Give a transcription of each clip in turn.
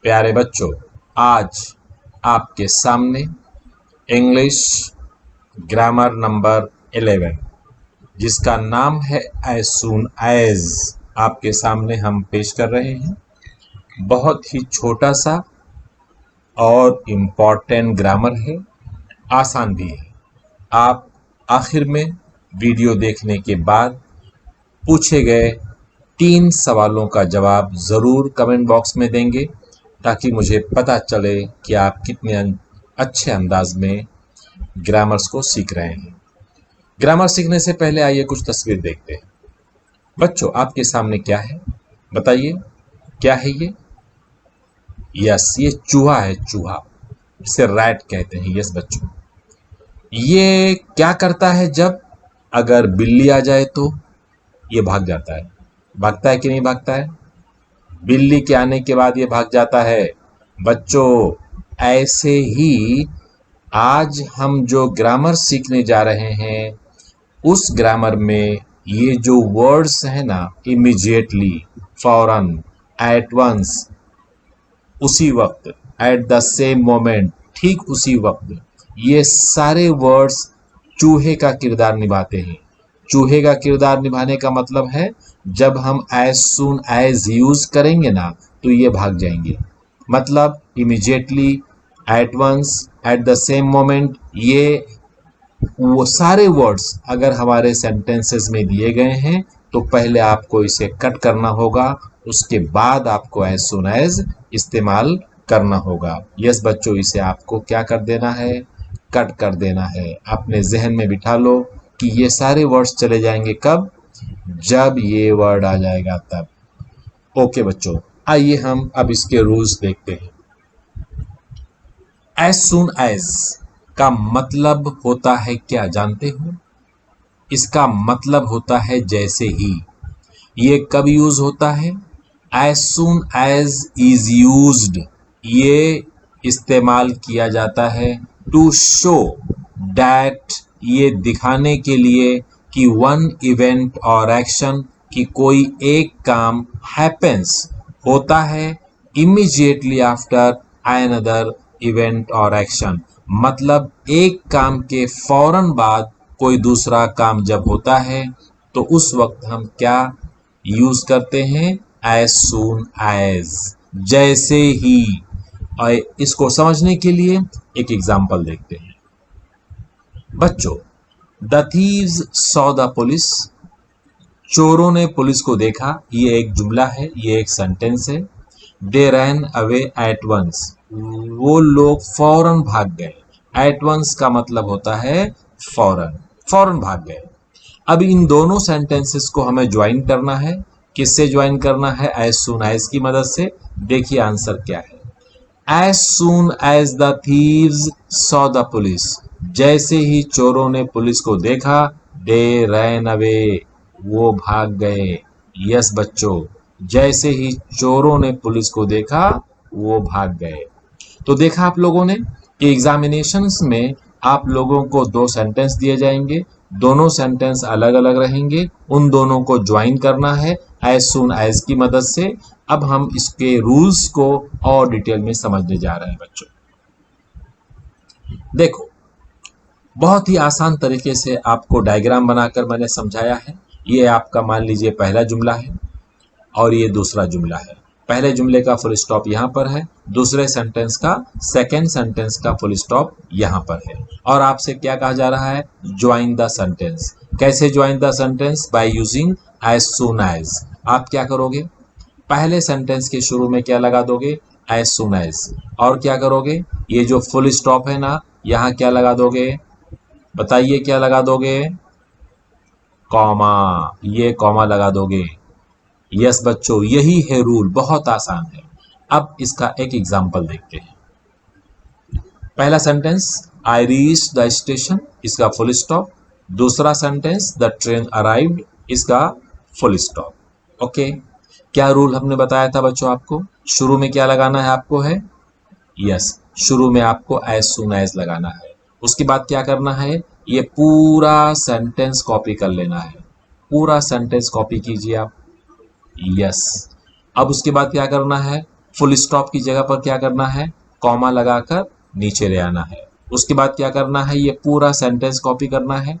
प्यारे बच्चों, आज आपके सामने इंग्लिश ग्रामर नंबर 11 जिसका नाम है एज सून एज आपके सामने हम पेश कर रहे हैं। बहुत ही छोटा सा और इम्पॉर्टेंट ग्रामर है, आसान भी है। आप आखिर में वीडियो देखने के बाद पूछे गए 3 सवालों का जवाब ज़रूर कमेंट बॉक्स में देंगे ताकि मुझे पता चले कि आप कितने अच्छे अंदाज में ग्रामर्स को सीख रहे हैं। ग्रामर सीखने से पहले आइए कुछ तस्वीर देखते हैं। बच्चों, आपके सामने क्या है बताइए, क्या है ये? यस, ये चूहा है, चूहा। इसे रैट कहते हैं। यस बच्चों, ये क्या करता है जब अगर बिल्ली आ जाए तो ये भाग जाता है। भागता है कि नहीं भागता है? बिल्ली के आने के बाद ये भाग जाता है। बच्चों, ऐसे ही आज हम जो ग्रामर सीखने जा रहे हैं उस ग्रामर में ये जो वर्ड्स हैं ना, इमीडिएटली, फौरन, एट वंस, उसी वक्त, एट द सेम मोमेंट, ठीक उसी वक्त, ये सारे वर्ड्स चूहे का किरदार निभाते हैं। चूहे का किरदार निभाने का मतलब है जब हम एज सून एज यूज करेंगे ना तो ये भाग जाएंगे। मतलब immediately, at once, at the same moment, ये वो सारे वर्ड्स अगर हमारे सेंटेंसेस में दिए गए हैं तो पहले आपको इसे कट करना होगा, उसके बाद आपको एज सून एज इस्तेमाल करना होगा। यस बच्चों, इसे आपको क्या कर देना है? कट कर देना है। अपने जहन में बिठा लो कि ये सारे वर्ड्स चले जाएंगे कब? जब ये वर्ड आ जाएगा तब। ओके बच्चों, आइए हम अब इसके रूल्स देखते हैं। एज सून एज का मतलब होता है क्या जानते हो? इसका मतलब होता है जैसे ही। ये कब यूज होता है? As soon as is used, ये इस्तेमाल किया जाता है टू शो दैट, ये दिखाने के लिए कि वन इवेंट और एक्शन, कि कोई एक काम हैपेंस, होता है इमीडिएटली आफ्टर अनदर इवेंट और एक्शन। मतलब एक काम के फौरन बाद कोई दूसरा काम जब होता है तो उस वक्त हम क्या यूज करते हैं? एज सून एज, जैसे ही। और इसको समझने के लिए एक एग्जाम्पल देखते हैं। बच्चों, the thieves saw the police, चोरों ने पुलिस को देखा, ये एक जुमला है, ये एक सेंटेंस है। दे रैन अवे एट वंस, वो लोग फौरन भाग गए। एट वंस का मतलब होता है फौरन, फौरन भाग गए। अब इन दोनों सेंटेंसेस को हमें ज्वाइन करना है। किससे ज्वाइन करना है? एज सून एज की मदद से। देखिए आंसर क्या है। As soon as the thieves saw the police, जैसे ही चोरों ने पुलिस को देखा, दे रैन अवे, वो भाग गए। यस बच्चों, जैसे ही चोरों ने पुलिस को देखा वो भाग गए। तो देखा आप लोगों ने कि एग्जामिनेशंस में आप लोगों को 2 सेंटेंस दिए जाएंगे, दोनों सेंटेंस अलग अलग रहेंगे, उन दोनों को ज्वाइन करना है एज सून एज की मदद से। अब हम इसके रूल्स को और डिटेल में समझने जा रहे हैं बच्चों। देखो, बहुत ही आसान तरीके से आपको डायग्राम बनाकर मैंने समझाया है। ये आपका मान लीजिए पहला जुमला है और ये दूसरा जुमला है। पहले जुमले का फुल स्टॉप यहाँ पर है, दूसरे सेंटेंस का, सेकेंड सेंटेंस का फुल स्टॉप यहाँ पर है। और आपसे क्या कहा जा रहा है? Join the sentence. कैसे join the sentence? By using as soon as. आप क्या करोगे? पहले सेंटेंस के शुरू में क्या लगा दोगे? As soon as. और क्या करोगे? ये जो फुल स्टॉप है ना, यहाँ क्या लगा दोगे? बताइए क्या लगा दोगे? कॉमा, ये कॉमा लगा दोगे। यस बच्चों, यही है रूल, बहुत आसान है। अब इसका एक एग्जांपल देखते हैं। पहला sentence, I reach the station, इसका फुल स्टॉप। दूसरा सेंटेंस, द ट्रेन अराइव्ड, इसका फुल स्टॉप। ओके, क्या रूल हमने बताया था बच्चों आपको? शुरू में क्या लगाना है आपको है? यस, शुरू में आपको एज सून एज लगाना है। उसके बाद क्या करना है, ये पूरा सेंटेंस कॉपी कर लेना है। पूरा सेंटेंस कॉपी कीजिए आप। यस। अब उसके बाद क्या करना है, फुल स्टॉप की जगह पर क्या करना है, कॉमा लगाकर नीचे ले आना है। उसके बाद क्या करना है, ये पूरा सेंटेंस कॉपी करना है।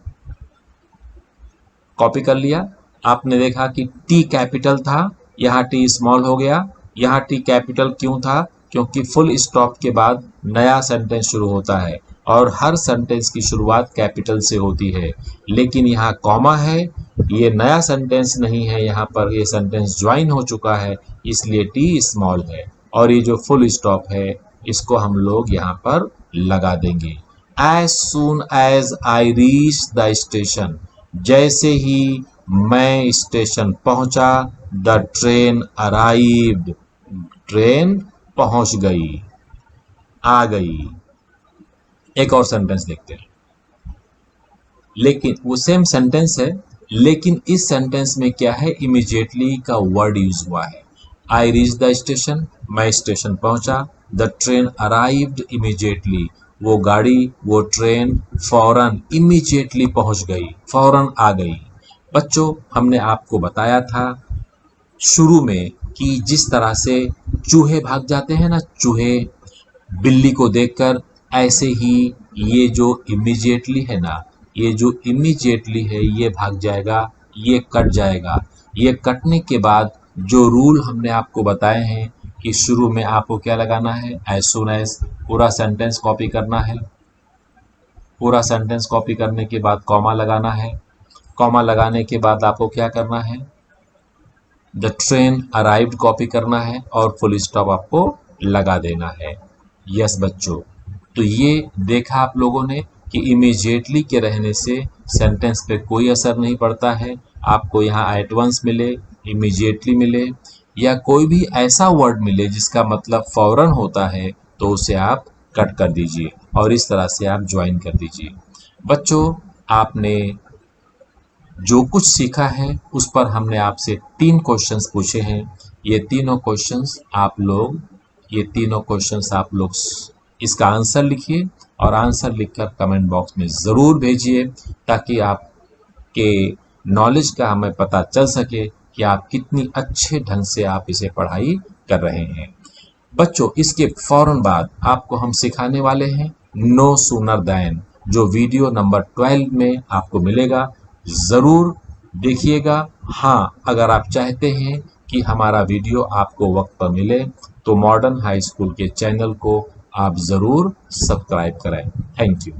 कॉपी कर लिया। आपने देखा कि टी कैपिटल था, यहाँ टी स्मॉल हो गया। यहाँ टी कैपिटल क्यों था, क्योंकि फुल स्टॉप के बाद नया सेंटेंस शुरू होता है और हर सेंटेंस की शुरुआत कैपिटल से होती है। लेकिन यहाँ कॉमा है, ये नया सेंटेंस नहीं है, यहाँ पर ये सेंटेंस ज्वाइन हो चुका है, इसलिए टी स्मॉल है। और ये जो फुल स्टॉप है इसको हम लोग यहाँ पर लगा देंगे। As soon as I reach the station, जैसे ही मैं स्टेशन पहुंचा, द ट्रेन अराइव्ड, ट्रेन पहुंच गई, आ गई। एक और सेंटेंस देखते हैं, लेकिन वो सेम सेंटेंस है, लेकिन इस सेंटेंस में क्या है, इमीडिएटली का वर्ड यूज हुआ है। आई रीच द स्टेशन, मैं स्टेशन पहुंचा। द ट्रेन अराइव्ड इमीडिएटली, वो गाड़ी, वो ट्रेन फौरन, इमीडिएटली पहुंच गई, फौरन आ गई। बच्चों, हमने आपको बताया था शुरू में कि जिस तरह से चूहे भाग जाते हैं ना, चूहे बिल्ली को देखकर, ऐसे ही ये जो इमीडिएटली है ना, ये जो इमीडिएटली है ये भाग जाएगा, ये कट जाएगा। ये कटने के बाद जो रूल हमने आपको बताए हैं कि शुरू में आपको क्या लगाना है, एज सून एज, पूरा सेंटेंस कॉपी करना है। पूरा सेंटेंस कॉपी करने के बाद कॉमा लगाना है। कॉमा लगाने के बाद आपको क्या करना है, द ट्रेन अराइव्ड कॉपी करना है और फुल स्टॉप आपको लगा देना है। यस बच्चों, तो ये देखा आप लोगों ने कि इमीडिएटली के रहने से सेंटेंस पे कोई असर नहीं पड़ता है। आपको यहाँ एट वंस मिले, इमीडिएटली मिले, या कोई भी ऐसा वर्ड मिले जिसका मतलब फौरन होता है, तो उसे आप कट कर दीजिए और इस तरह से आप ज्वाइन कर दीजिए। बच्चों, आपने जो कुछ सीखा है उस पर हमने आपसे 3 क्वेश्चंस पूछे हैं। ये तीनों क्वेश्चंस आप लोग इसका आंसर लिखिए और आंसर लिखकर कमेंट बॉक्स में ज़रूर भेजिए, ताकि आपके नॉलेज का हमें पता चल सके कि आप कितनी अच्छे ढंग से आप इसे पढ़ाई कर रहे हैं। बच्चों, इसके फौरन बाद आपको हम सिखाने वाले हैं नो सूनर दैन, जो वीडियो नंबर 12 में आपको मिलेगा। ज़रूर देखिएगा। हाँ, अगर आप चाहते हैं कि हमारा वीडियो आपको वक्त पर मिले तो मॉडर्न हाई स्कूल के चैनल को आप ज़रूर सब्सक्राइब करें। Thank you.